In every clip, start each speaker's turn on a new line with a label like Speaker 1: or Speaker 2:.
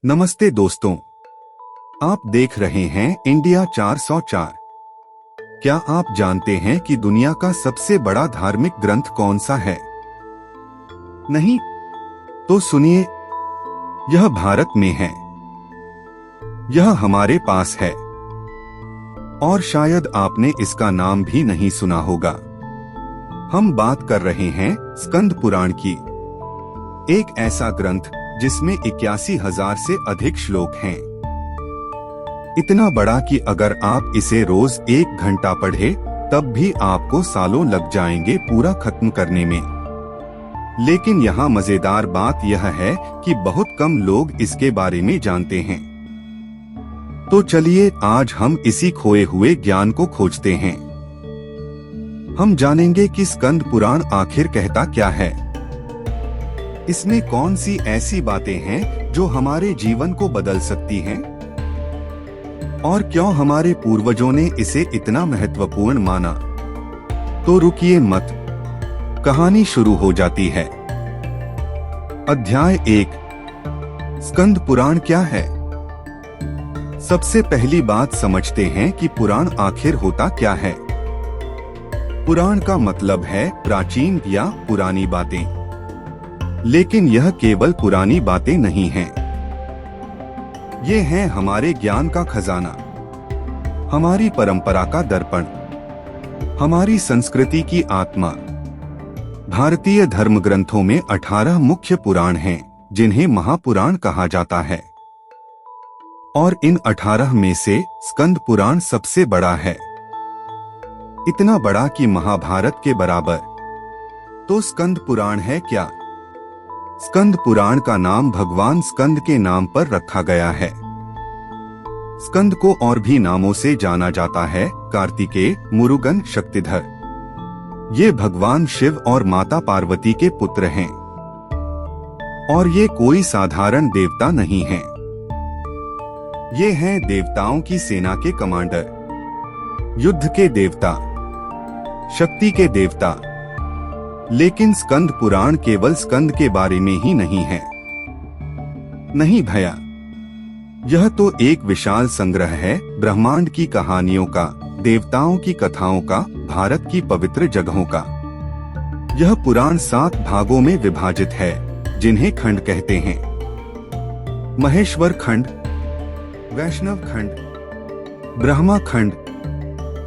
Speaker 1: नमस्ते दोस्तों, आप देख रहे हैं इंडिया 404। क्या आप जानते हैं कि दुनिया का सबसे बड़ा धार्मिक ग्रंथ कौन सा है? नहीं? तो सुनिए, यह भारत में है। यह हमारे पास है और शायद आपने इसका नाम भी नहीं सुना होगा। हम बात कर रहे हैं स्कंद पुराण की, एक ऐसा ग्रंथ जिसमें 81,000 से अधिक श्लोक हैं। इतना बड़ा कि अगर आप इसे रोज 1 घंटा पढ़े तब भी आपको सालों लग जाएंगे पूरा खत्म करने में। लेकिन यहाँ मजेदार बात यह है कि बहुत कम लोग इसके बारे में जानते हैं। तो चलिए आज हम इसी खोए हुए ज्ञान को खोजते हैं। हम जानेंगे कि स्कंद पुराण आखिर कहता क्या है, इसमें कौन सी ऐसी बातें हैं जो हमारे जीवन को बदल सकती हैं, और क्यों हमारे पूर्वजों ने इसे इतना महत्वपूर्ण माना। तो रुकिए मत, कहानी शुरू हो जाती है। अध्याय 1, स्कंद पुराण क्या है। सबसे पहली बात समझते हैं कि पुराण आखिर होता क्या है। पुराण का मतलब है प्राचीन या पुरानी बातें, लेकिन यह केवल पुरानी बातें नहीं हैं। ये हैं हमारे ज्ञान का खजाना, हमारी परंपरा का दर्पण, हमारी संस्कृति की आत्मा। भारतीय धर्म ग्रंथों में 18 मुख्य पुराण हैं, जिन्हें महापुराण कहा जाता है। और इन 18 में से स्कंद पुराण सबसे बड़ा है, इतना बड़ा कि महाभारत के बराबर। तो स्कंद पुराण है क्या? स्कंद पुराण का नाम भगवान स्कंद के नाम पर रखा गया है। स्कंद को और भी नामों से जाना जाता है, कार्तिकेय, मुरुगन, शक्तिधर। ये भगवान शिव और माता पार्वती के पुत्र हैं। और ये कोई साधारण देवता नहीं हैं। ये हैं देवताओं की सेना के कमांडर, युद्ध के देवता, शक्ति के देवता। लेकिन स्कंद पुराण केवल स्कंद के बारे में ही नहीं है। नहीं भैया, यह तो एक विशाल संग्रह है ब्रह्मांड की कहानियों का, देवताओं की कथाओं का, भारत की पवित्र जगहों का। यह पुराण 7 भागों में विभाजित है, जिन्हें खंड कहते हैं। महेश्वर खंड, वैष्णव खंड, ब्रह्मा खंड,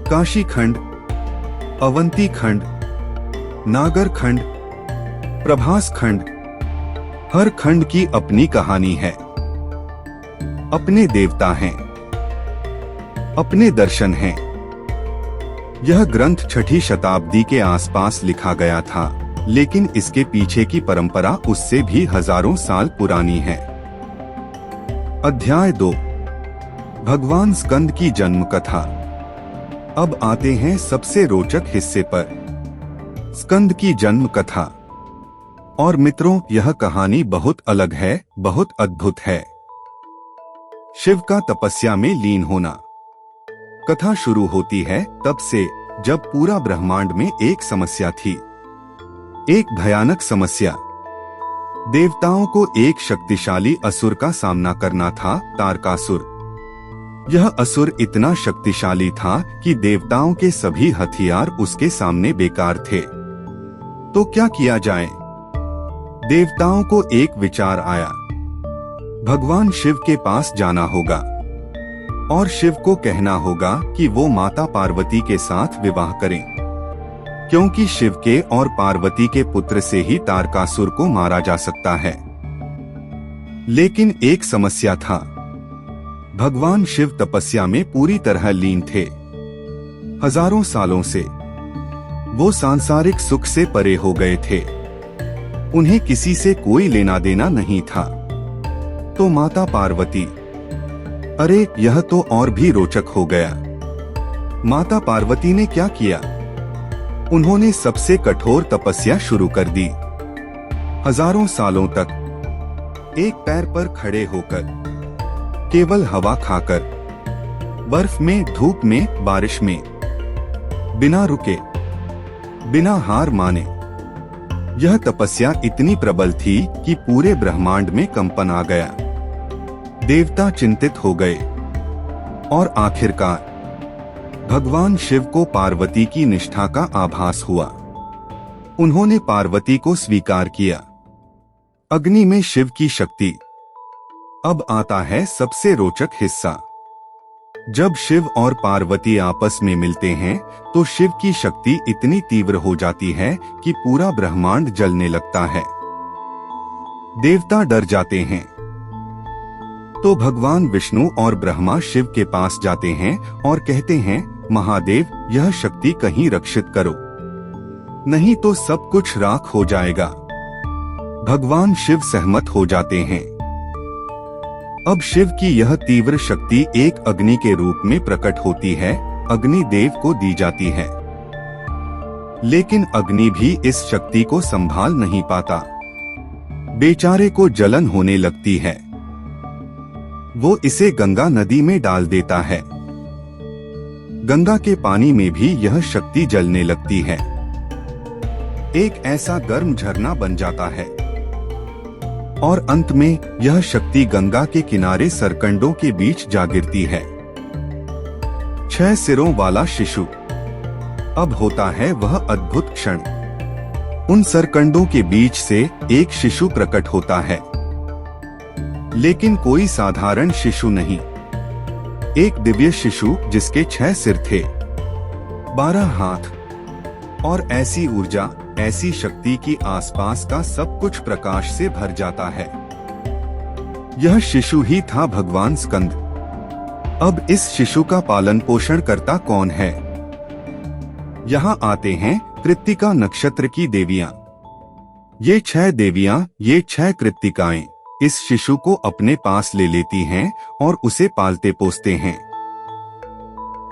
Speaker 1: काशी खंड, अवंती खंड, नागर खंड, प्रभास खंड। हर खंड की अपनी कहानी है, अपने देवता हैं, अपने दर्शन हैं। यह ग्रंथ 6ठी शताब्दी के आसपास लिखा गया था, लेकिन इसके पीछे की परंपरा उससे भी हजारों साल पुरानी है। अध्याय 2, भगवान स्कंद की जन्म कथा। अब आते हैं सबसे रोचक हिस्से पर, स्कंद की जन्म कथा। और मित्रों, यह कहानी बहुत अलग है, बहुत अद्भुत है। शिव का तपस्या में लीन होना। कथा शुरू होती है तब से जब पूरा ब्रह्मांड में एक समस्या थी, एक भयानक समस्या। देवताओं को एक शक्तिशाली असुर का सामना करना था, तारकासुर। यह असुर इतना शक्तिशाली था कि देवताओं के सभी हथियार उसके सामने बेकार थे। तो क्या किया जाए? देवताओं को एक विचार आया, भगवान शिव के पास जाना होगा और शिव को कहना होगा कि वो माता पार्वती के साथ विवाह करें, क्योंकि शिव के और पार्वती के पुत्र से ही तारकासुर को मारा जा सकता है। लेकिन एक समस्या था, भगवान शिव तपस्या में पूरी तरह लीन थे। हजारों सालों से वो सांसारिक सुख से परे हो गए थे। उन्हें किसी से कोई लेना देना नहीं था। तो माता पार्वती, अरे यह तो और भी रोचक हो गया। माता पार्वती ने क्या किया? उन्होंने सबसे कठोर तपस्या शुरू कर दी। हजारों सालों तक एक पैर पर खड़े होकर, केवल हवा खाकर, बर्फ में, धूप में, बारिश में, बिना रुके, बिना हार माने। यह तपस्या इतनी प्रबल थी कि पूरे ब्रह्मांड में कंपन आ गया। देवता चिंतित हो गए और आखिरकार भगवान शिव को पार्वती की निष्ठा का आभास हुआ। उन्होंने पार्वती को स्वीकार किया। अग्नि में शिव की शक्ति। अब आता है सबसे रोचक हिस्सा। जब शिव और पार्वती आपस में मिलते हैं तो शिव की शक्ति इतनी तीव्र हो जाती है कि पूरा ब्रह्मांड जलने लगता है। देवता डर जाते हैं। तो भगवान विष्णु और ब्रह्मा शिव के पास जाते हैं और कहते हैं, महादेव, यह शक्ति कहीं रक्षित करो, नहीं तो सब कुछ राख हो जाएगा। भगवान शिव सहमत हो जाते हैं। अब शिव की यह तीव्र शक्ति एक अग्नि के रूप में प्रकट होती है, अग्नि देव को दी जाती है। लेकिन अग्नि भी इस शक्ति को संभाल नहीं पाता। बेचारे को जलन होने लगती है। वो इसे गंगा नदी में डाल देता है। गंगा के पानी में भी यह शक्ति जलने लगती है। एक ऐसा गर्म झरना बन जाता है और अंत में यह शक्ति गंगा के किनारे सरकंडों के बीच जा गिरती है। 6 सिरों वाला शिशु। अब होता है वह अद्भुत क्षण। उन सरकंडों के बीच से एक शिशु प्रकट होता है, लेकिन कोई साधारण शिशु नहीं, एक दिव्य शिशु जिसके 6 सिर थे, 12 हाथ और ऐसी ऊर्जा, ऐसी शक्ति कि आसपास का सब कुछ प्रकाश से भर जाता है। यह शिशु ही था भगवान स्कंद। अब इस शिशु का पालन पोषण करता कौन है? यहाँ आते हैं कृत्तिका नक्षत्र की देवियां। ये 6 देवियां, ये 6 कृत्तिकाएं इस शिशु को अपने पास ले लेती हैं और उसे पालते पोसते हैं।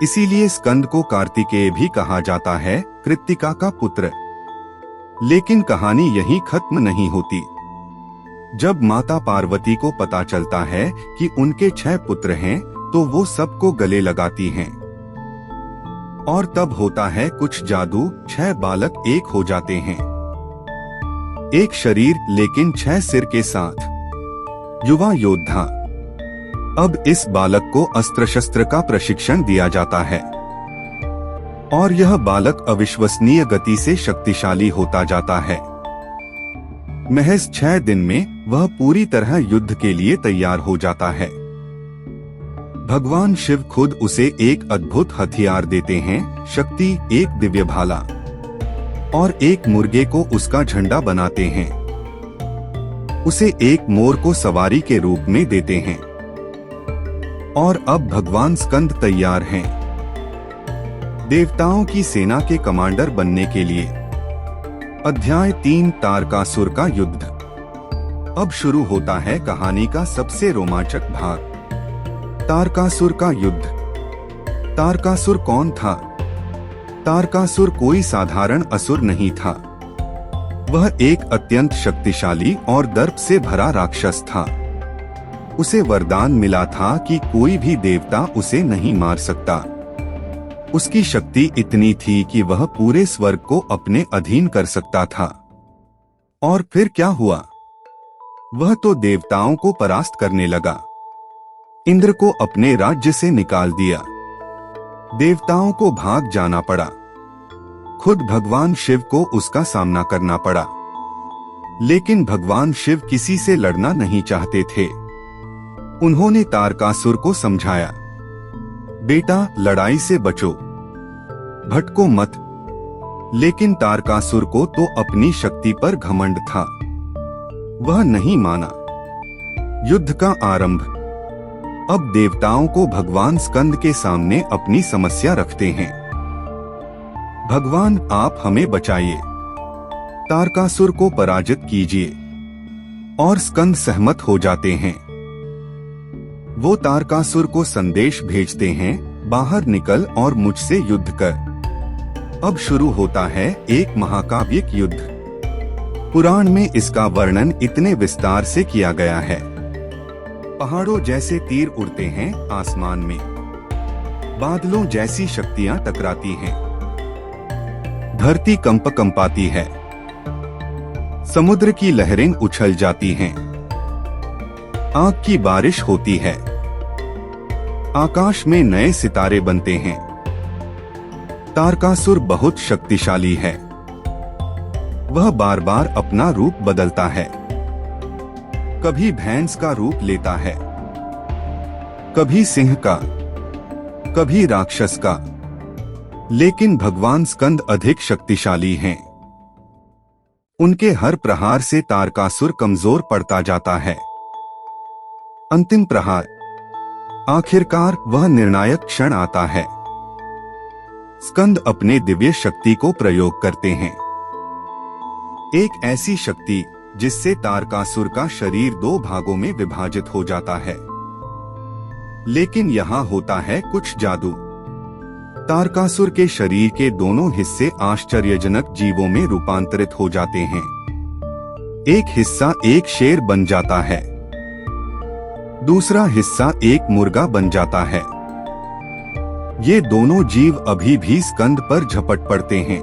Speaker 1: इसीलिए स्कंद को कार्तिकेय भी कहा जाता है, कृत्तिका का पुत्र। लेकिन कहानी यहीं खत्म नहीं होती। जब माता पार्वती को पता चलता है कि उनके 6 पुत्र हैं, तो वो सबको गले लगाती हैं। और तब होता है कुछ जादू, 6 बालक एक हो जाते हैं। एक शरीर लेकिन 6 सिर के साथ। युवा योद्धा। अब इस बालक को अस्त्र शस्त्र का प्रशिक्षण दिया जाता है और यह बालक अविश्वसनीय गति से शक्तिशाली होता जाता है। महज 6 दिन में वह पूरी तरह युद्ध के लिए तैयार हो जाता है। भगवान शिव खुद उसे एक अद्भुत हथियार देते हैं, शक्ति, एक दिव्य भाला और एक मुर्गे को उसका झंडा बनाते हैं। उसे एक मोर को सवारी के रूप में देते हैं। और अब भगवान स्कंद तैयार हैं देवताओं की सेना के कमांडर बनने के लिए। अध्याय 3 तारकासुर का युद्ध। अब शुरू होता है कहानी का सबसे रोमांचक भाग, तारकासुर का युद्ध। तारकासुर कौन था? तारकासुर कोई साधारण असुर नहीं था। वह एक अत्यंत शक्तिशाली और दर्प से भरा राक्षस था। उसे वरदान मिला था कि कोई भी देवता उसे नहीं मार सकता। उसकी शक्ति इतनी थी कि वह पूरे स्वर्ग को अपने अधीन कर सकता था। और फिर क्या हुआ? वह तो देवताओं को परास्त करने लगा। इंद्र को अपने राज्य से निकाल दिया। देवताओं को भाग जाना पड़ा। खुद भगवान शिव को उसका सामना करना पड़ा। लेकिन भगवान शिव किसी से लड़ना नहीं चाहते थे। उन्होंने तारकासुर को समझाया, बेटा, लड़ाई से बचो, भटको मत। लेकिन तारकासुर को तो अपनी शक्ति पर घमंड था। वह नहीं माना। युद्ध का आरंभ। अब देवताओं को भगवान स्कंद के सामने अपनी समस्या रखते हैं। भगवान, आप हमें बचाइए, तारकासुर को पराजित कीजिए। और स्कंद सहमत हो जाते हैं। वो तारकासुर को संदेश भेजते हैं, बाहर निकल और मुझसे युद्ध कर। अब शुरू होता है एक महाकाव्यिक युद्ध। पुराण में इसका वर्णन इतने विस्तार से किया गया है। पहाड़ों जैसे तीर उड़ते हैं आसमान में, बादलों जैसी शक्तियां टकराती हैं, धरती कंपाती है, समुद्र की लहरें उछल जाती हैं, आग की बारिश होती है, आकाश में नए सितारे बनते हैं। तारकासुर बहुत शक्तिशाली है, वह बार बार अपना रूप बदलता है। कभी भैंस का रूप लेता है, कभी सिंह का, कभी राक्षस का, लेकिन भगवान स्कंद अधिक शक्तिशाली हैं। उनके हर प्रहार से तारकासुर कमजोर पड़ता जाता है। अंतिम प्रहार, आखिरकार वह निर्णायक क्षण आता है। स्कंद अपने दिव्य शक्ति को प्रयोग करते हैं, एक ऐसी शक्ति जिससे तारकासुर का शरीर 2 भागों में विभाजित हो जाता है। लेकिन यहाँ होता है कुछ जादू। तारकासुर के शरीर के दोनों हिस्से आश्चर्यजनक जीवों में रूपांतरित हो जाते हैं। एक हिस्सा एक शेर बन जाता है, दूसरा हिस्सा एक मुर्गा बन जाता है। ये दोनों जीव अभी भी स्कंद पर झपट पड़ते हैं,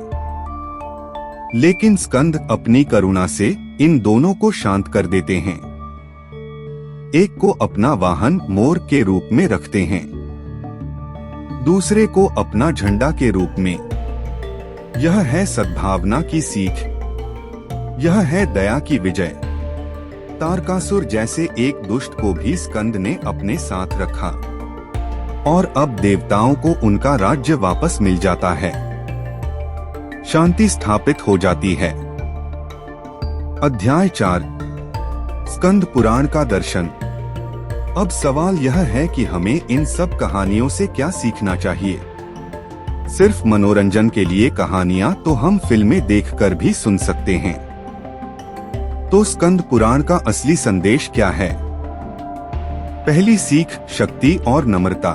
Speaker 1: लेकिन स्कंद अपनी करुणा से इन दोनों को शांत कर देते हैं। एक को अपना वाहन मोर के रूप में रखते हैं, दूसरे को अपना झंडा के रूप में। यह है सद्भावना की सीख, यह है दया की विजय। तारकासुर जैसे एक दुष्ट को भी स्कंद ने अपने साथ रखा और अब देवताओं को उनका राज्य वापस मिल जाता है। शांति स्थापित हो जाती है। अध्याय 4, स्कंद पुराण का दर्शन। अब सवाल यह है कि हमें इन सब कहानियों से क्या सीखना चाहिए। सिर्फ मनोरंजन के लिए कहानियां तो हम फिल्में देखकर भी सुन सकते हैं। तो स्कंद पुराण का असली संदेश क्या है? पहली सीख, शक्ति और नम्रता।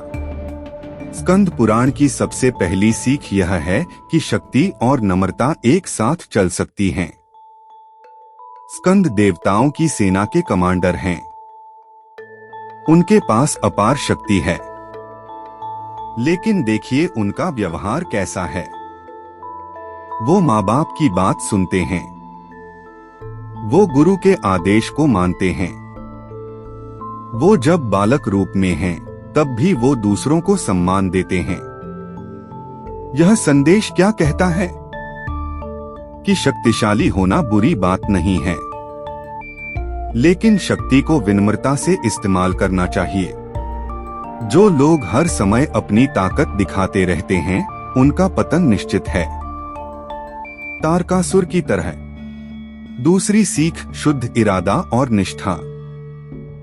Speaker 1: स्कंद पुराण की सबसे पहली सीख यह है कि शक्ति और नम्रता एक साथ चल सकती हैं। स्कंद देवताओं की सेना के कमांडर हैं, उनके पास अपार शक्ति है, लेकिन देखिए उनका व्यवहार कैसा है। वो माँ बाप की बात सुनते हैं, वो गुरु के आदेश को मानते हैं, वो जब बालक रूप में हैं, तब भी वो दूसरों को सम्मान देते हैं। यह संदेश क्या कहता है? कि शक्तिशाली होना बुरी बात नहीं है, लेकिन शक्ति को विनम्रता से इस्तेमाल करना चाहिए। जो लोग हर समय अपनी ताकत दिखाते रहते हैं, उनका पतन निश्चित है, तारकासुर की तरह। दूसरी सीख, शुद्ध इरादा और निष्ठा।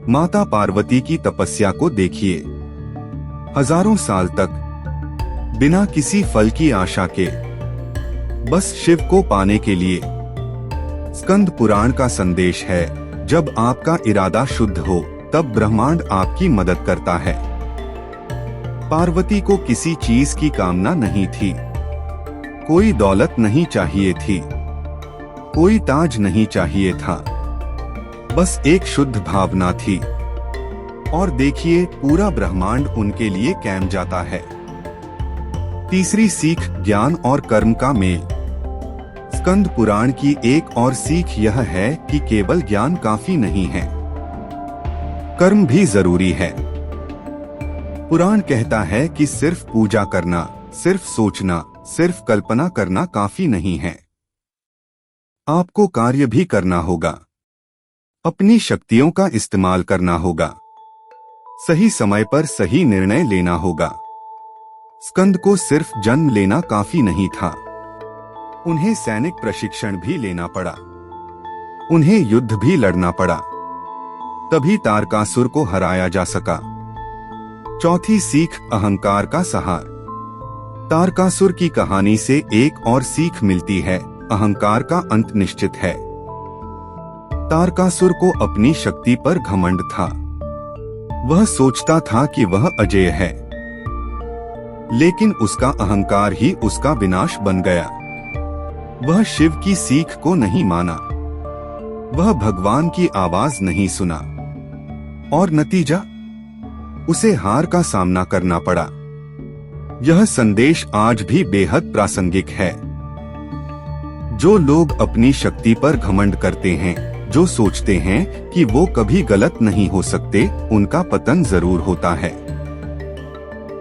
Speaker 1: माता पार्वती की तपस्या को देखिए। हजारों साल तक बिना किसी फल की आशा के, बस शिव को पाने के लिए। स्कंद पुराण का संदेश है, जब आपका इरादा शुद्ध हो, तब ब्रह्मांड आपकी मदद करता है। पार्वती को किसी चीज की कामना नहीं थी, कोई दौलत नहीं चाहिए थी, कोई ताज नहीं चाहिए था, बस एक शुद्ध भावना थी। और देखिए पूरा ब्रह्मांड उनके लिए कैम जाता है। तीसरी सीख, ज्ञान और कर्म का मेल। स्कंद पुराण की एक और सीख यह है कि केवल ज्ञान काफी नहीं है, कर्म भी जरूरी है। पुराण कहता है कि सिर्फ पूजा करना, सिर्फ सोचना, सिर्फ कल्पना करना काफी नहीं है। आपको कार्य भी करना होगा, अपनी शक्तियों का इस्तेमाल करना होगा, सही समय पर सही निर्णय लेना होगा। स्कंद को सिर्फ जन्म लेना काफी नहीं था, उन्हें सैनिक प्रशिक्षण भी लेना पड़ा, उन्हें युद्ध भी लड़ना पड़ा, तभी तारकासुर को हराया जा सका। चौथी सीख, अहंकार का सहार। तारकासुर की कहानी से एक और सीख मिलती है, अहंकार का अंत निश्चित है। तारकासुर को अपनी शक्ति पर घमंड था, वह सोचता था कि वह अजेय है, लेकिन उसका अहंकार ही उसका विनाश बन गया। वह शिव की सीख को नहीं माना, वह भगवान की आवाज नहीं सुना, और नतीजा, उसे हार का सामना करना पड़ा। यह संदेश आज भी बेहद प्रासंगिक है। जो लोग अपनी शक्ति पर घमंड करते हैं, जो सोचते हैं कि वो कभी गलत नहीं हो सकते, उनका पतन जरूर होता है।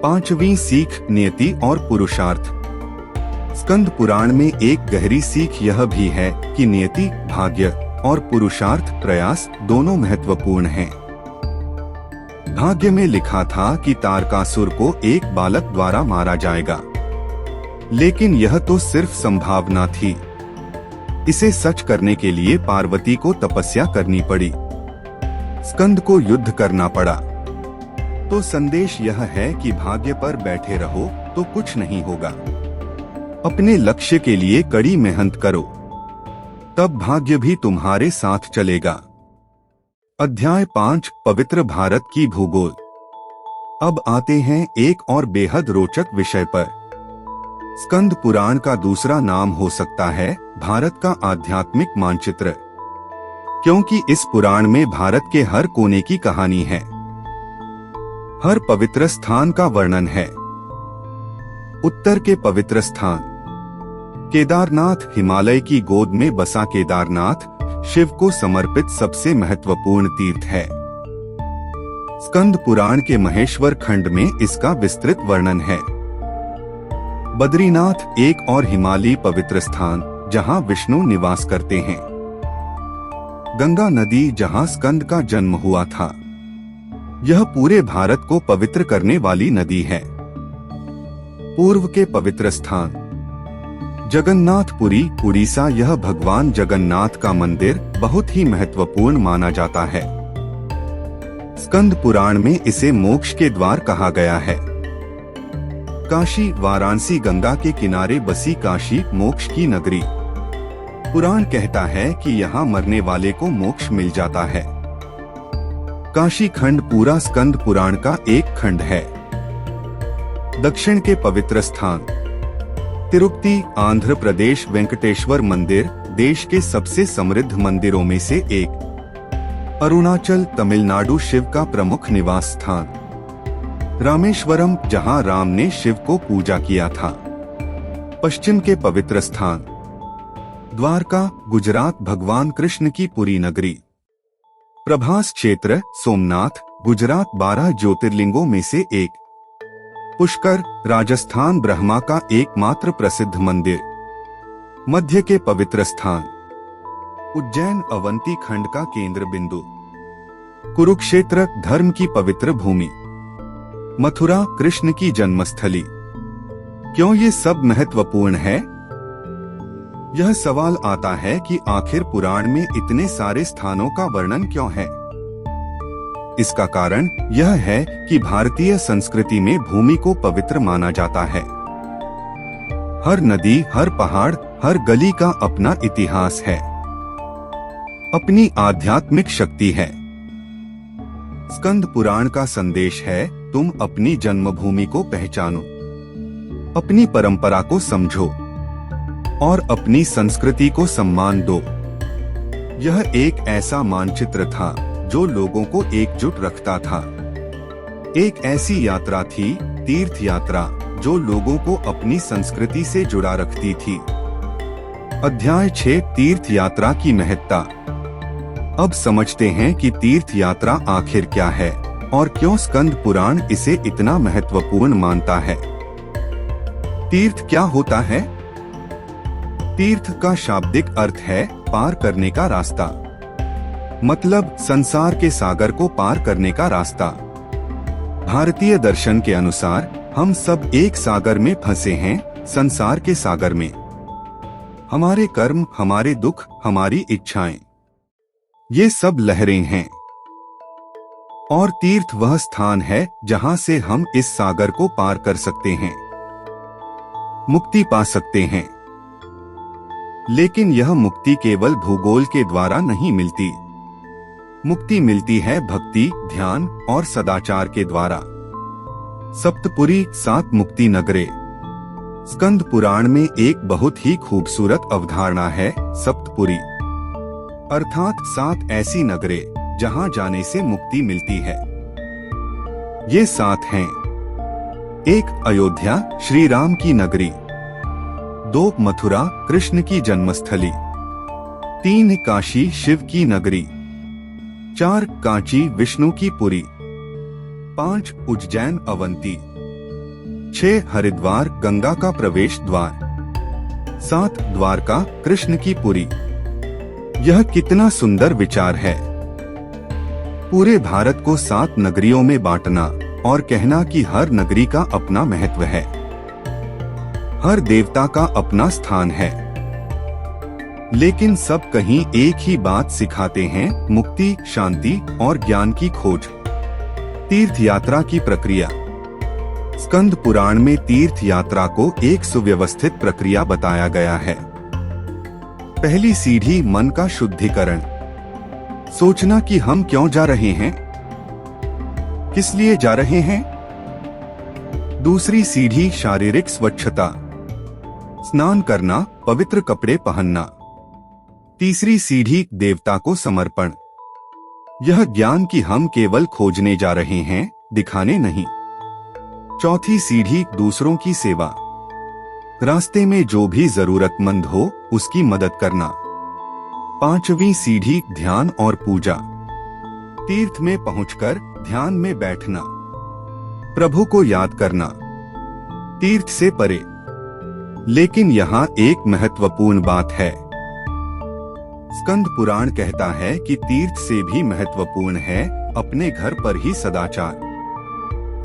Speaker 1: पांचवी सीख, नियति और पुरुषार्थ। स्कंद पुराण में एक गहरी सीख यह भी है कि नियति, भाग्य और पुरुषार्थ, प्रयास दोनों महत्वपूर्ण हैं। भाग्य में लिखा था कि तारकासुर को एक बालक द्वारा मारा जाएगा, लेकिन यह तो सिर्फ संभावना थी। इसे सच करने के लिए पार्वती को तपस्या करनी पड़ी, स्कंद को युद्ध करना पड़ा। तो संदेश यह है कि भाग्य पर बैठे रहो तो कुछ नहीं होगा। अपने लक्ष्य के लिए कड़ी मेहनत करो, तब भाग्य भी तुम्हारे साथ चलेगा। अध्याय 5, पवित्र भारत की भूगोल। अब आते हैं एक और बेहद रोचक विषय पर। स्कंद पुराण का दूसरा नाम हो सकता है भारत का आध्यात्मिक मानचित्र, क्योंकि इस पुराण में भारत के हर कोने की कहानी है, हर पवित्र स्थान का वर्णन है। उत्तर के पवित्र स्थान केदारनाथ, हिमालय की गोद में बसा केदारनाथ शिव को समर्पित सबसे महत्वपूर्ण तीर्थ है। स्कंद पुराण के महेश्वर खंड में इसका विस्तृत वर्णन है। बद्रीनाथ एक और हिमालयी पवित्र स्थान जहां विष्णु निवास करते हैं। गंगा नदी जहां स्कंद का जन्म हुआ था। यह पूरे भारत को पवित्र करने वाली नदी है। पूर्व के पवित्र स्थान जगन्नाथपुरी, उड़ीसा। यह भगवान जगन्नाथ का मंदिर बहुत ही महत्वपूर्ण माना जाता है। स्कंद पुराण में इसे मोक्ष के द्वार कहा गया है। काशी, वाराणसी, गंगा के किनारे बसी काशी मोक्ष की नगरी। पुराण कहता है कि यहाँ मरने वाले को मोक्ष मिल जाता है। काशी खंड पूरा स्कंद पुराण का एक खंड है। दक्षिण के पवित्र स्थान तिरुपति, आंध्र प्रदेश। वेंकटेश्वर मंदिर देश के सबसे समृद्ध मंदिरों में से एक। अरुणाचल, तमिलनाडु, शिव का प्रमुख निवास स्थान। रामेश्वरम, जहां राम ने शिव को पूजा किया था। पश्चिम के पवित्र स्थान द्वारका, गुजरात, भगवान कृष्ण की पुरी नगरी। प्रभास क्षेत्र सोमनाथ, गुजरात, 12 ज्योतिर्लिंगों में से एक। पुष्कर, राजस्थान, ब्रह्मा का एकमात्र प्रसिद्ध मंदिर। मध्य के पवित्र स्थान उज्जैन, अवंती खंड का केंद्र बिंदु। कुरुक्षेत्र, धर्म की पवित्र भूमि। मथुरा, कृष्ण की जन्मस्थली। क्यों ये सब महत्वपूर्ण है? यह सवाल आता है कि आखिर पुराण में इतने सारे स्थानों का वर्णन क्यों है? इसका कारण यह है कि भारतीय संस्कृति में भूमि को पवित्र माना जाता है। हर नदी, हर पहाड़, हर गली का अपना इतिहास है, अपनी आध्यात्मिक शक्ति है। स्कंद पुराण का संदेश है, तुम अपनी जन्मभूमि को पहचानो, अपनी परंपरा को समझो और अपनी संस्कृति को सम्मान दो। यह एक ऐसा मानचित्र था जो लोगों को एकजुट रखता था। एक ऐसी यात्रा थी, तीर्थ यात्रा, जो लोगों को अपनी संस्कृति से जुड़ा रखती थी। अध्याय 6, तीर्थ यात्रा की महत्ता। अब समझते हैं कि तीर्थ यात्रा आखिर क्या है और क्यों स्कंद पुराण इसे इतना महत्वपूर्ण मानता है। तीर्थ क्या होता है? तीर्थ का शाब्दिक अर्थ है पार करने का रास्ता, मतलब संसार के सागर को पार करने का रास्ता। भारतीय दर्शन के अनुसार हम सब एक सागर में फंसे हैं, संसार के सागर में। हमारे कर्म, हमारे दुख, हमारी इच्छाएं, ये सब लहरें हैं। और तीर्थ वह स्थान है जहां से हम इस सागर को पार कर सकते हैं, मुक्ति पा सकते हैं। लेकिन यह मुक्ति केवल भूगोल के द्वारा नहीं मिलती। मुक्ति मिलती है भक्ति, ध्यान और सदाचार के द्वारा। सप्तपुरी, 7 मुक्ति नगरे। स्कंद पुराण में एक बहुत ही खूबसूरत अवधारणा है, सप्तपुरी, अर्थात 7 ऐसी नगरे जहां जाने से मुक्ति मिलती है। ये 7 हैं। 1 अयोध्या, श्री राम की नगरी। 2 मथुरा, कृष्ण की जन्मस्थली। 3 काशी शिव की नगरी, 4 कांची विष्णु की पुरी, 5 उज्जैन अवंती, 6 हरिद्वार गंगा का प्रवेश द्वार, 7 द्वारका कृष्ण की पुरी। यह कितना सुंदर विचार है। पूरे भारत को 7 नगरियों में बांटना और कहना कि हर नगरी का अपना महत्व है, हर देवता का अपना स्थान है। लेकिन सब कहीं एक ही बात सिखाते हैं, मुक्ति, शांति और ज्ञान की खोज। तीर्थ यात्रा की प्रक्रिया। स्कंद पुराण में तीर्थ यात्रा को एक सुव्यवस्थित प्रक्रिया बताया गया है। पहली सीढ़ी मन का शुद्धिकरण, सोचना कि हम क्यों जा रहे हैं, किस लिए जा रहे हैं। दूसरी सीढ़ी शारीरिक स्वच्छता, स्नान करना, पवित्र कपड़े पहनना। तीसरी सीढ़ी देवता को समर्पण, यह ज्ञान कि हम केवल खोजने जा रहे हैं, दिखाने नहीं। चौथी सीढ़ी दूसरों की सेवा, रास्ते में जो भी जरूरतमंद हो उसकी मदद करना। पांचवी सीढ़ी ध्यान और पूजा, तीर्थ में पहुंचकर ध्यान में बैठना, प्रभु को याद करना, तीर्थ से परे। लेकिन यहाँ एक महत्वपूर्ण बात है। स्कंद पुराण कहता है कि तीर्थ से भी महत्वपूर्ण है अपने घर पर ही सदाचार।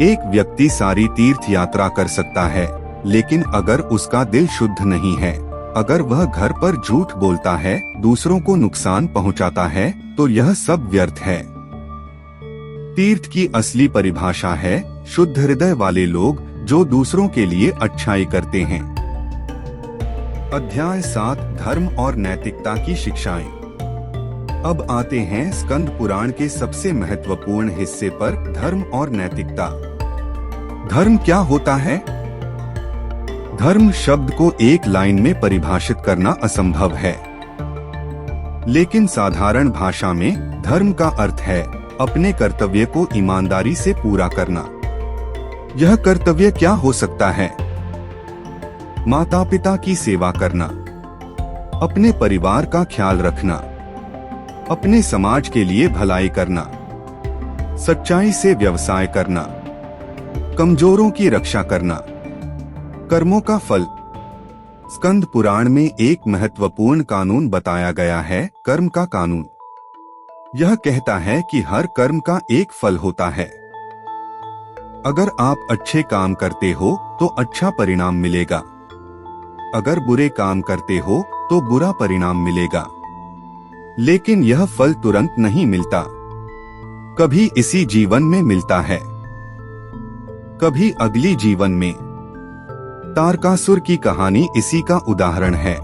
Speaker 1: एक व्यक्ति सारी तीर्थ यात्रा कर सकता है, लेकिन अगर उसका दिल शुद्ध नहीं है, अगर वह घर पर झूठ बोलता है, दूसरों को नुकसान पहुंचाता है, तो यह सब व्यर्थ है। तीर्थ की असली परिभाषा है शुद्ध हृदय वाले लोग जो दूसरों के लिए अच्छाई करते हैं। अध्याय 7 धर्म और नैतिकता की शिक्षाएं। अब आते हैं स्कंद पुराण के सबसे महत्वपूर्ण हिस्से पर, धर्म और नैतिकता। धर्म क्या होता है? धर्म शब्द को एक लाइन में परिभाषित करना असंभव है, लेकिन साधारण भाषा में धर्म का अर्थ है अपने कर्तव्य को ईमानदारी से पूरा करना। यह कर्तव्य क्या हो सकता है? माता पिता की सेवा करना, अपने परिवार का ख्याल रखना, अपने समाज के लिए भलाई करना, सच्चाई से व्यवसाय करना, कमजोरों की रक्षा करना। कर्मों का फल। स्कंद पुराण में एक महत्वपूर्ण कानून बताया गया है, कर्म का कानून। यह कहता है कि हर कर्म का एक फल होता है। अगर आप अच्छे काम करते हो तो अच्छा परिणाम मिलेगा, अगर बुरे काम करते हो तो बुरा परिणाम मिलेगा। लेकिन यह फल तुरंत नहीं मिलता, कभी इसी जीवन में मिलता है, कभी अगली जीवन में। तारकासुर की कहानी इसी का उदाहरण है।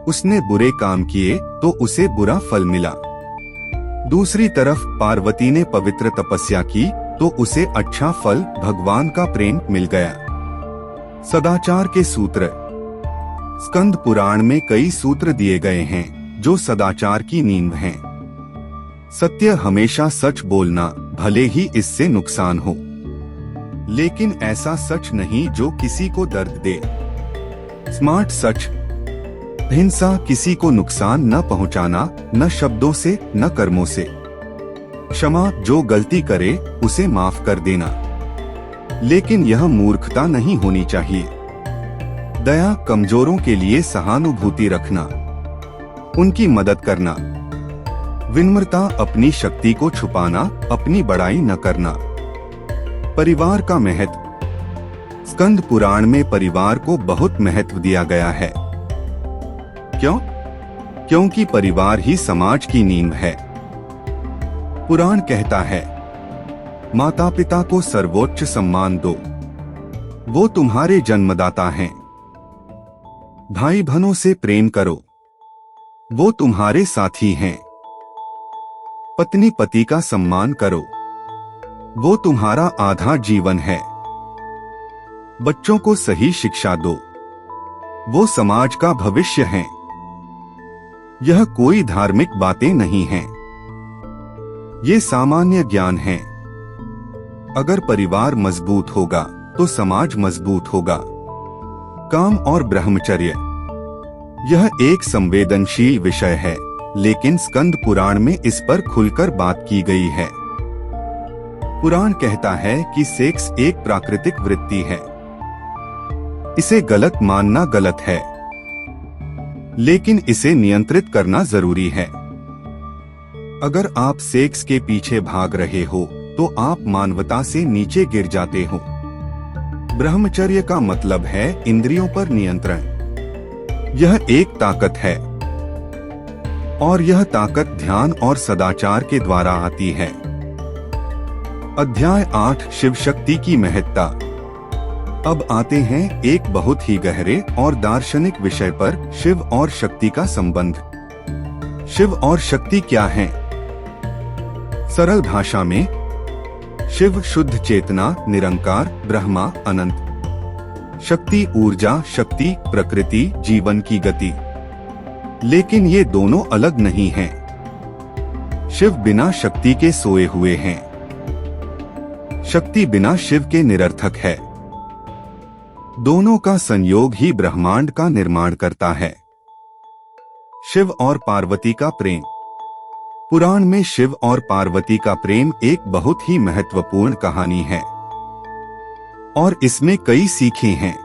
Speaker 1: उसने बुरे काम किए तो उसे बुरा फल मिला। दूसरी तरफ पार्वती ने पवित्र तपस्या की तो उसे अच्छा फल, भगवान का प्रेम मिल गया। सदाचार के सूत्र। स्कंद पुराण में कई सूत्र दिए गए हैं जो सदाचार की नींव हैं। सत्य, हमेशा सच बोलना, भले ही इससे नुकसान हो, लेकिन ऐसा सच नहीं जो किसी को दर्द दे। स्मार्ट सच। हिंसा, किसी को नुकसान न पहुंचाना, न शब्दों से न कर्मों से। क्षमा, जो गलती करे उसे माफ कर देना, लेकिन यह मूर्खता नहीं होनी चाहिए। दया, कमजोरों के लिए सहानुभूति रखना, उनकी मदद करना। विनम्रता, अपनी शक्ति को छुपाना, अपनी बड़ाई न करना। परिवार का महत्व। स्कंद पुराण में परिवार को बहुत महत्व दिया गया है। क्यों? क्योंकि परिवार ही समाज की नींव है। पुराण कहता है, माता पिता को सर्वोच्च सम्मान दो, वो तुम्हारे जन्मदाता हैं। भाई बहनों से प्रेम करो, वो तुम्हारे साथी हैं। पत्नी पति का सम्मान करो, वो तुम्हारा आधा जीवन है। बच्चों को सही शिक्षा दो, वो समाज का भविष्य हैं। यह कोई धार्मिक बातें नहीं हैं, ये सामान्य ज्ञान है। अगर परिवार मजबूत होगा तो समाज मजबूत होगा। काम और ब्रह्मचर्य। यह एक संवेदनशील विषय है, लेकिन स्कंद पुराण में इस पर खुलकर बात की गई है। पुराण कहता है कि सेक्स एक प्राकृतिक वृत्ति है। इसे गलत मानना गलत है, लेकिन इसे नियंत्रित करना जरूरी है। अगर आप सेक्स के पीछे भाग रहे हो तो आप मानवता से नीचे गिर जाते हो। ब्रह्मचर्य का मतलब है इंद्रियों पर नियंत्रण। यह एक ताकत है, और यह ताकत ध्यान और सदाचार के द्वारा आती है। अध्याय 8 शिव शक्ति की महत्ता। अब आते हैं एक बहुत ही गहरे और दार्शनिक विषय पर, शिव और शक्ति का संबंध। शिव और शक्ति क्या है? सरल भाषा में, शिव शुद्ध चेतना, निरंकार, ब्रह्मा, अनंत। शक्ति ऊर्जा, शक्ति प्रकृति, जीवन की गति। लेकिन ये दोनों अलग नहीं हैं। शिव बिना शक्ति के सोए हुए हैं। शक्ति बिना शिव के निरर्थक है। दोनों का संयोग ही ब्रह्मांड का निर्माण करता है। शिव और पार्वती का प्रेम। पुराण में शिव और पार्वती का प्रेम एक बहुत ही महत्वपूर्ण कहानी है, और इसमें कई सीखें हैं।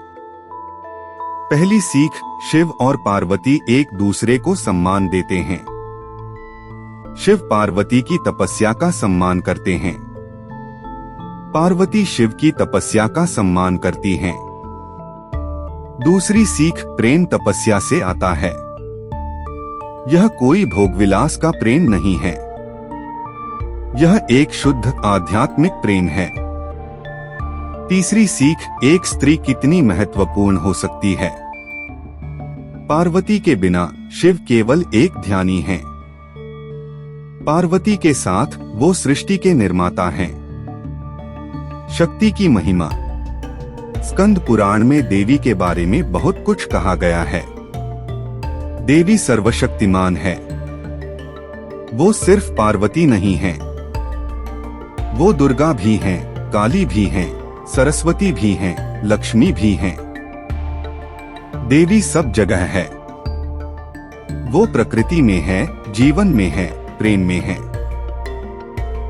Speaker 1: पहली सीख, शिव और पार्वती एक दूसरे को सम्मान देते हैं। शिव पार्वती की तपस्या का सम्मान करते हैं। पार्वती शिव की तपस्या का सम्मान करती हैं। दूसरी सीख, प्रेम तपस्या से आता है। यह कोई भोगविलास का प्रेम नहीं है। यह एक शुद्ध आध्यात्मिक प्रेम है। तीसरी सीख, एक स्त्री कितनी महत्वपूर्ण हो सकती है। पार्वती के बिना शिव केवल एक ध्यानी हैं। पार्वती के साथ वो सृष्टि के निर्माता हैं। शक्ति की महिमा। स्कंद पुराण में देवी के बारे में बहुत कुछ कहा गया है। देवी सर्वशक्तिमान है। वो सिर्फ पार्वती नहीं है, वो दुर्गा भी हैं, काली भी हैं, सरस्वती भी हैं, लक्ष्मी भी हैं। देवी सब जगह है। वो प्रकृति में है, जीवन में है, प्रेम में है।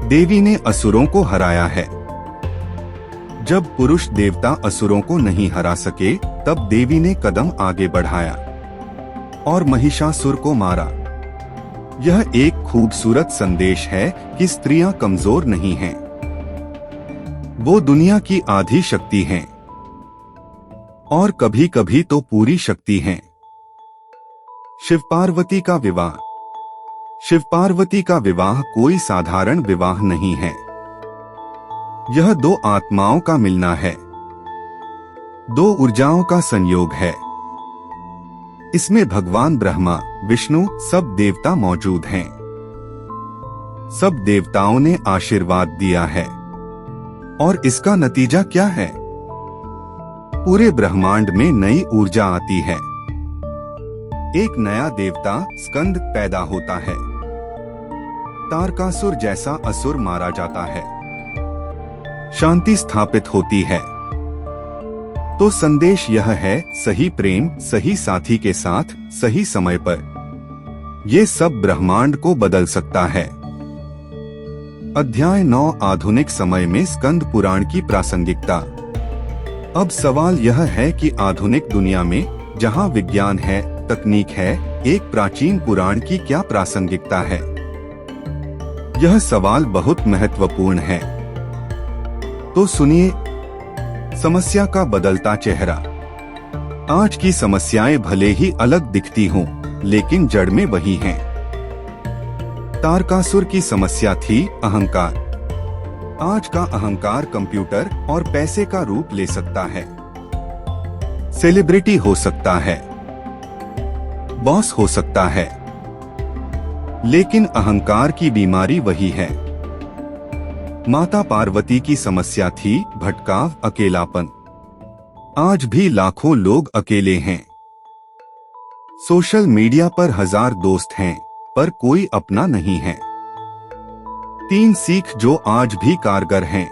Speaker 1: देवी ने असुरों को हराया है। जब पुरुष देवता असुरों को नहीं हरा सके, तब देवी ने कदम आगे बढ़ाया और महिषासुर को मारा। यह एक खूबसूरत संदेश है कि स्त्रियां कमजोर नहीं हैं। वो दुनिया की आधी शक्ति हैं, और कभी कभी तो पूरी शक्ति हैं। शिव पार्वती का विवाह। शिव पार्वती का विवाह कोई साधारण विवाह नहीं है। यह दो आत्माओं का मिलना है, दो ऊर्जाओं का संयोग है। इसमें भगवान ब्रह्मा, विष्णु, सब देवता मौजूद हैं। सब देवताओं ने आशीर्वाद दिया है, और इसका नतीजा क्या है? पूरे ब्रह्मांड में नई ऊर्जा आती है। एक नया देवता स्कंद पैदा होता है। तारकासुर जैसा असुर मारा जाता है। शांति स्थापित होती है। तो संदेश यह है, सही प्रेम सही साथी के साथ सही समय पर, ये सब ब्रह्मांड को बदल सकता है। अध्याय 9 आधुनिक समय में स्कंद पुराण की प्रासंगिकता। अब सवाल यह है कि आधुनिक दुनिया में, जहां विज्ञान है, तकनीक है, एक प्राचीन पुराण की क्या प्रासंगिकता है? यह सवाल बहुत महत्वपूर्ण है। तो सुनिए, समस्या का बदलता चेहरा। आज की समस्याएं भले ही अलग दिखती हों, लेकिन जड़ में वही हैं। तारकासुर की समस्या थी अहंकार। आज का अहंकार कंप्यूटर और पैसे का रूप ले सकता है। सेलिब्रिटी हो सकता है, बॉस हो सकता है, लेकिन अहंकार की बीमारी वही है। माता पार्वती की समस्या थी भटकाव, अकेलापन। आज भी लाखों लोग अकेले हैं। सोशल मीडिया पर 1000 दोस्त हैं, पर कोई अपना नहीं है। 3 सीख जो आज भी कारगर हैं।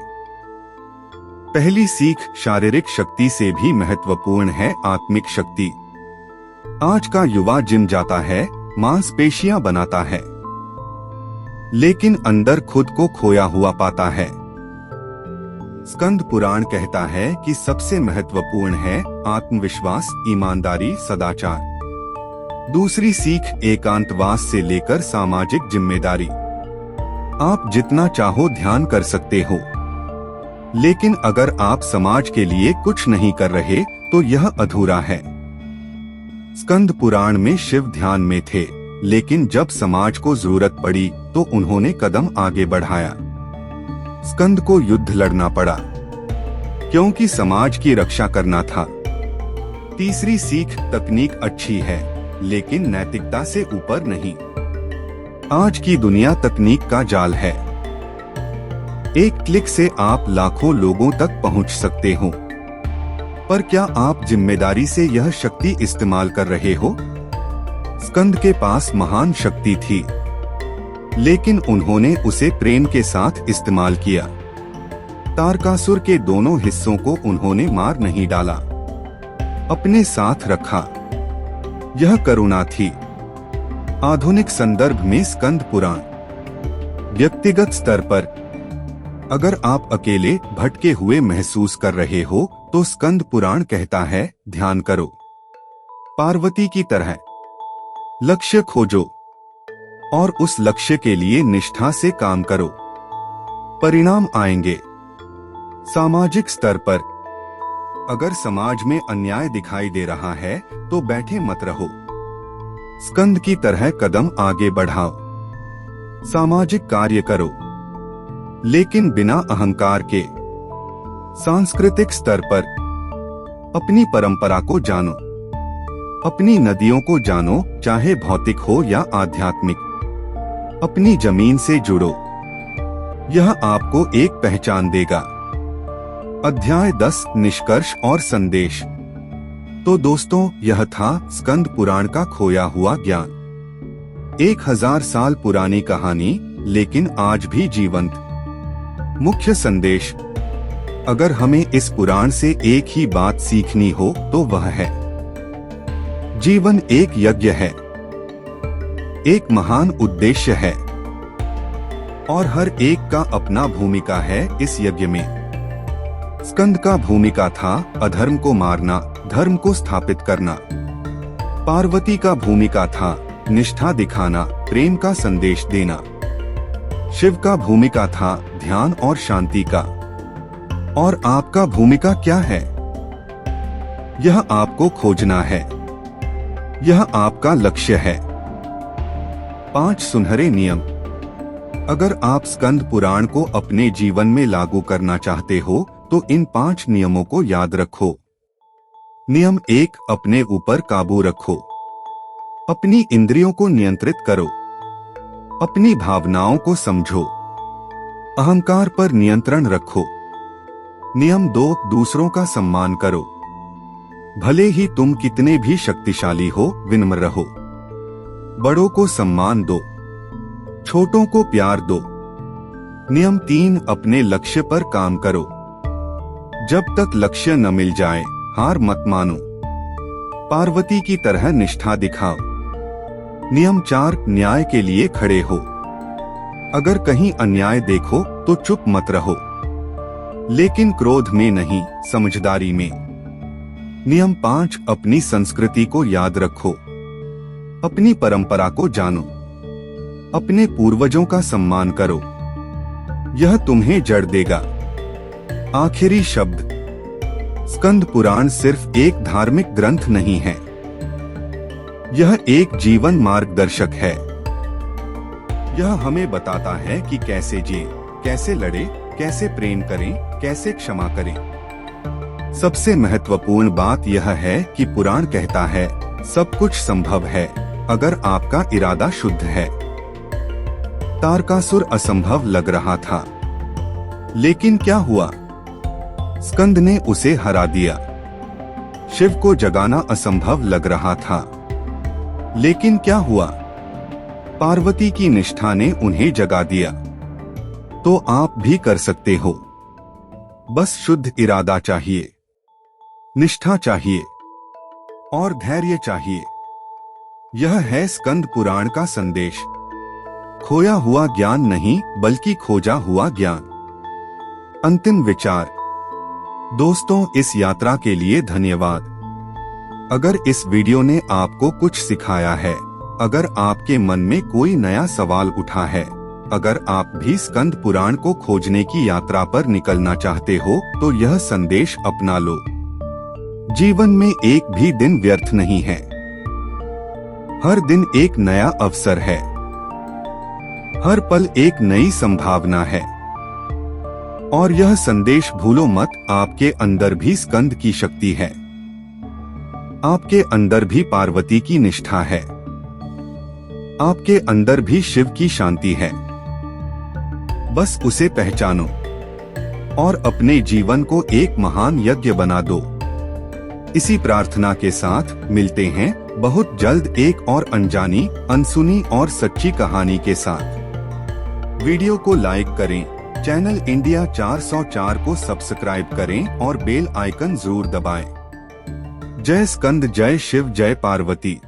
Speaker 1: पहली सीख शारीरिक शक्ति से भी महत्वपूर्ण है आत्मिक शक्ति। आज का युवा जिम जाता है, मांसपेशियां बनाता है, लेकिन अंदर खुद को खोया हुआ पाता है। स्कंद पुराण कहता है कि सबसे महत्वपूर्ण है आत्मविश्वास, ईमानदारी, सदाचार। दूसरी सीख एकांतवास से लेकर सामाजिक जिम्मेदारी। आप जितना चाहो ध्यान कर सकते हो, लेकिन अगर आप समाज के लिए कुछ नहीं कर रहे तो यह अधूरा है। स्कंद पुराण में शिव ध्यान में थे, लेकिन जब समाज को जरूरत पड़ी तो उन्होंने कदम आगे बढ़ाया। स्कंद को युद्ध लड़ना पड़ा, क्योंकि समाज की रक्षा करना था। तीसरी सीख तकनीक अच्छी है, लेकिन नैतिकता से ऊपर नहीं। आज की दुनिया तकनीक का जाल है। एक क्लिक से आप लाखों लोगों तक पहुंच सकते हो, पर क्या आप जिम्मेदारी से यह शक्ति इस्तेमाल कर रहे हो? स्कंद के पास महान शक्ति थी, लेकिन उन्होंने उसे प्रेम के साथ इस्तेमाल किया। तारकासुर के दोनों हिस्सों को उन्होंने मार नहीं डाला, अपने साथ रखा। यह करुणा थी। आधुनिक संदर्भ में स्कंद पुराण। व्यक्तिगत स्तर पर अगर आप अकेले भटके हुए महसूस कर रहे हो तो स्कंद पुराण कहता है, ध्यान करो। पार्वती की तरह लक्ष्य खोजो और उस लक्ष्य के लिए निष्ठा से काम करो, परिणाम आएंगे। सामाजिक स्तर पर अगर समाज में अन्याय दिखाई दे रहा है तो बैठे मत रहो, स्कंद की तरह कदम आगे बढ़ाओ। सामाजिक कार्य करो, लेकिन बिना अहंकार के। सांस्कृतिक स्तर पर अपनी परंपरा को जानो, अपनी नदियों को जानो, चाहे भौतिक हो या आध्यात्मिक। अपनी जमीन से जुड़ो, यह आपको एक पहचान देगा। अध्याय 10 निष्कर्ष और संदेश। तो दोस्तों, यह था स्कंद पुराण का खोया हुआ ज्ञान। 1000 साल पुरानी कहानी, लेकिन आज भी जीवंत। मुख्य संदेश, अगर हमें इस पुराण से एक ही बात सीखनी हो तो वह है, जीवन एक यज्ञ है, एक महान उद्देश्य है, और हर एक का अपना भूमिका है इस यज्ञ में। स्कंद का भूमिका था अधर्म को मारना, धर्म को स्थापित करना। पार्वती का भूमिका था निष्ठा दिखाना, प्रेम का संदेश देना। शिव का भूमिका था ध्यान और शांति का। और आपका भूमिका क्या है? यह आपको खोजना है, यह आपका लक्ष्य है। 5 सुनहरे नियम। अगर आप स्कंद पुराण को अपने जीवन में लागू करना चाहते हो तो इन 5 नियमों को याद रखो। नियम 1, अपने ऊपर काबू रखो। अपनी इंद्रियों को नियंत्रित करो, अपनी भावनाओं को समझो, अहंकार पर नियंत्रण रखो। नियम 2, दूसरों का सम्मान करो। भले ही तुम कितने भी शक्तिशाली हो, विनम्र रहो। बड़ों को सम्मान दो, छोटों को प्यार दो। नियम 3, अपने लक्ष्य पर काम करो। जब तक लक्ष्य न मिल जाए, हार मत मानो। पार्वती की तरह निष्ठा दिखाओ। नियम 4, न्याय के लिए खड़े हो। अगर कहीं अन्याय देखो तो चुप मत रहो, लेकिन क्रोध में नहीं, समझदारी में। नियम 5, अपनी संस्कृति को याद रखो। अपनी परंपरा को जानो, अपने पूर्वजों का सम्मान करो, यह तुम्हें जड़ देगा। आखिरी शब्द, स्कंद पुराण सिर्फ एक धार्मिक ग्रंथ नहीं है, यह एक जीवन मार्गदर्शक है। यह हमें बताता है कि कैसे जिए, कैसे लड़े, कैसे प्रेम करें, कैसे क्षमा करें। सबसे महत्वपूर्ण बात यह है कि पुराण कहता है, सब कुछ संभव है अगर आपका इरादा शुद्ध है। तारकासुर असंभव लग रहा था, लेकिन क्या हुआ? स्कंद ने उसे हरा दिया। शिव को जगाना असंभव लग रहा था, लेकिन क्या हुआ? पार्वती की निष्ठा ने उन्हें जगा दिया। तो आप भी कर सकते हो, बस शुद्ध इरादा चाहिए, निष्ठा चाहिए और धैर्य चाहिए। यह है स्कंद पुराण का संदेश। खोया हुआ ज्ञान नहीं, बल्कि खोजा हुआ ज्ञान। अंतिम विचार। दोस्तों, इस यात्रा के लिए धन्यवाद। अगर इस वीडियो ने आपको कुछ सिखाया है, अगर आपके मन में कोई नया सवाल उठा है, अगर आप भी स्कंद पुराण को खोजने की यात्रा पर निकलना चाहते हो, तो यह संदेश अपना लो। जीवन में एक भी दिन व्यर्थ नहीं है। हर दिन एक नया अवसर है। हर पल एक नई संभावना है। और यह संदेश भूलो मत, आपके अंदर भी स्कंद की शक्ति है। आपके अंदर भी पार्वती की निष्ठा है। आपके अंदर भी शिव की शांति है। बस उसे पहचानो और अपने जीवन को एक महान यज्ञ बना दो। इसी प्रार्थना के साथ मिलते हैं बहुत जल्द एक और अनजानी, अनसुनी और सच्ची कहानी के साथ। वीडियो को लाइक करें, चैनल इंडिया 404 को सब्सक्राइब करें और बेल आइकन जरूर दबाएं। जय स्कंद, जय शिव, जय पार्वती।